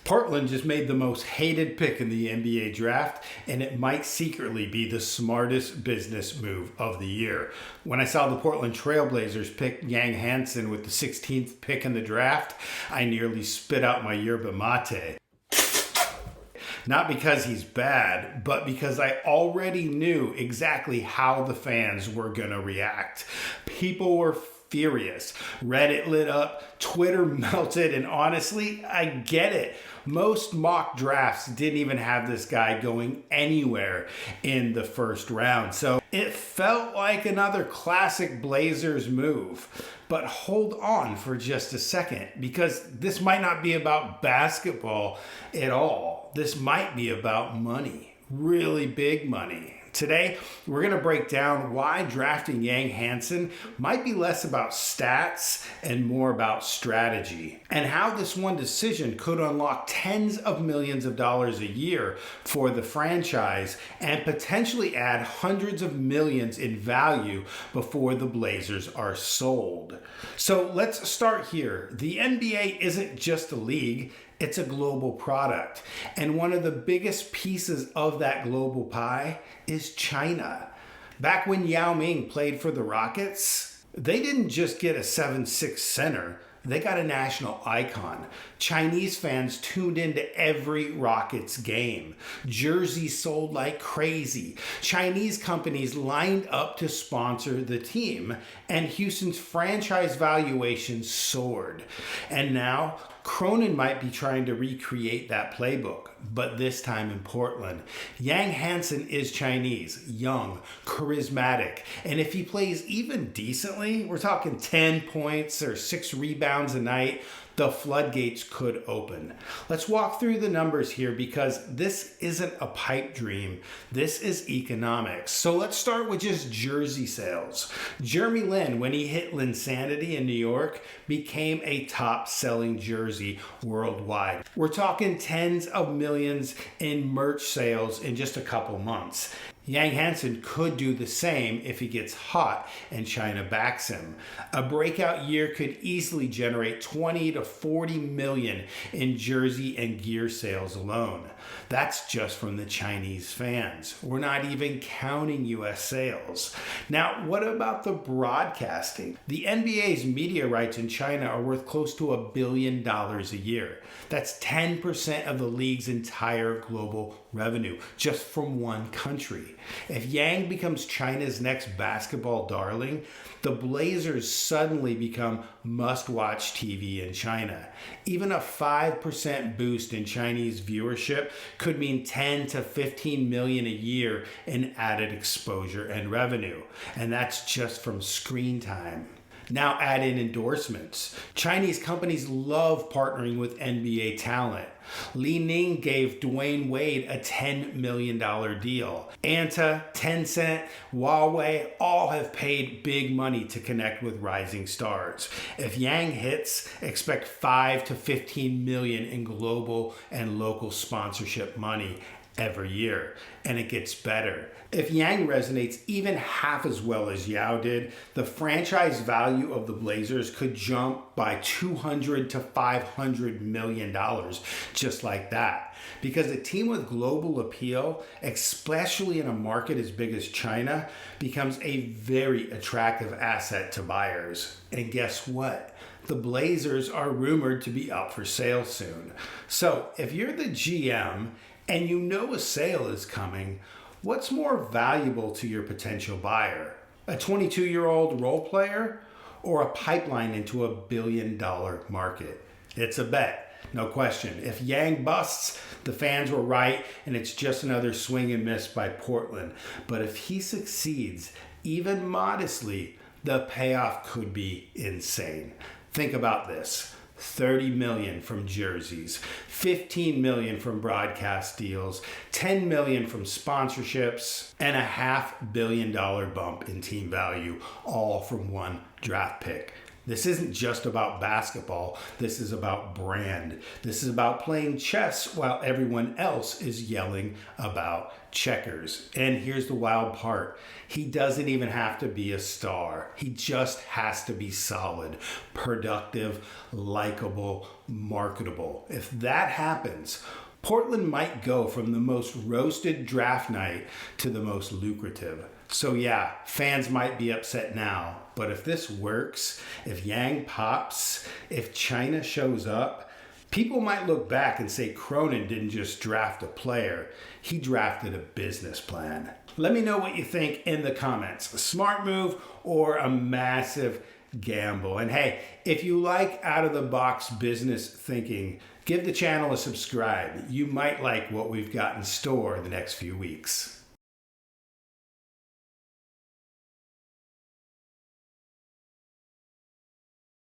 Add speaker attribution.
Speaker 1: Portland just made the most hated pick in the NBA draft, and it might secretly be the smartest business move of the year. When I saw the Portland TrailBlazers pick Yang Hansen with the 16th pick in the draft, I nearly spit out my yerba mate. Not because he's bad, but because I already knew exactly how the fans were going to react. People were furious. Reddit lit up, Twitter melted, and honestly, I get it. Most mock drafts didn't even have this guy going anywhere in the first round. So it felt like another classic Blazers move. But hold on for just a second, because this might not be about basketball at all. This might be about money, really big money. Today, we're going to break down why drafting Yang Hansen might be less about stats and more about strategy, and how this one decision could unlock tens of millions of dollars a year for the franchise and potentially add hundreds of millions in value before the Blazers are sold. So let's start here. The NBA isn't just a league. It's a global product. And one of the biggest pieces of that global pie is China. Back when Yao Ming played for the Rockets, they didn't just get a 7'6" center. They got a national icon. Chinese fans tuned into every Rockets game. Jerseys sold like crazy. Chinese companies lined up to sponsor the team, and Houston's franchise valuation soared. And now, Cronin might be trying to recreate that playbook, but this time in Portland. Yang Hansen is Chinese, young, charismatic, and if he plays even decently, we're talking 10 points or 6 rebounds a night, the floodgates could open. Let's walk through the numbers here because this isn't a pipe dream. This is economics. So let's start with just jersey sales. Jeremy Lin, when he hit Linsanity in New York, became a top-selling jersey worldwide. We're talking tens of millions in merch sales in just a couple months. Yang Hansen could do the same if he gets hot and China backs him. A breakout year could easily generate 20 to 40 million in jersey and gear sales alone. That's just from the Chinese fans. We're not even counting US sales. Now, what about the broadcasting? The NBA's media rights in China are worth close to $1 billion a year. That's 10% of the league's entire global revenue, just from one country. If Yang becomes China's next basketball darling, the Blazers suddenly become must-watch TV in China. Even a 5% boost in Chinese viewership could mean 10 to 15 million a year in added exposure and revenue. And that's just from screen time. Now add in endorsements. Chinese companies love partnering with NBA talent. Li Ning gave Dwayne Wade a $10 million deal. Anta, Tencent, Huawei all have paid big money to connect with rising stars. If Yang hits, expect 5 to 15 million in global and local sponsorship money every year, and it gets better. If Yang resonates even half as well as Yao did, the franchise value of the Blazers could jump by $200 to $500 million just like that. Because a team with global appeal, especially in a market as big as China, becomes a very attractive asset to buyers. And guess what? The Blazers are rumored to be up for sale soon. So if you're the GM and you know a sale is coming, what's more valuable to your potential buyer? A 22-year-old role player or a pipeline into a billion-dollar market? It's a bet, no question. If Yang busts, the fans were right and it's just another swing and miss by Portland. But if he succeeds, even modestly, the payoff could be insane. Think about this. 30 million from jerseys, 15 million from broadcast deals, 10 million from sponsorships, and a $500 million bump in team value, all from one draft pick. This isn't just about basketball. This is about brand. This is about playing chess while everyone else is yelling about checkers. And here's the wild part. He doesn't even have to be a star. He just has to be solid, productive, likable, marketable. If that happens, Portland might go from the most roasted draft night to the most lucrative. So yeah, fans might be upset now, but if this works, if Yang pops, if China shows up, people might look back and say Cronin didn't just draft a player, he drafted a business plan. Let me know what you think in the comments. A smart move or a massive gamble? And hey, if you like out-of-the-box business thinking, give the channel a subscribe. You might like what we've got in store the next few weeks.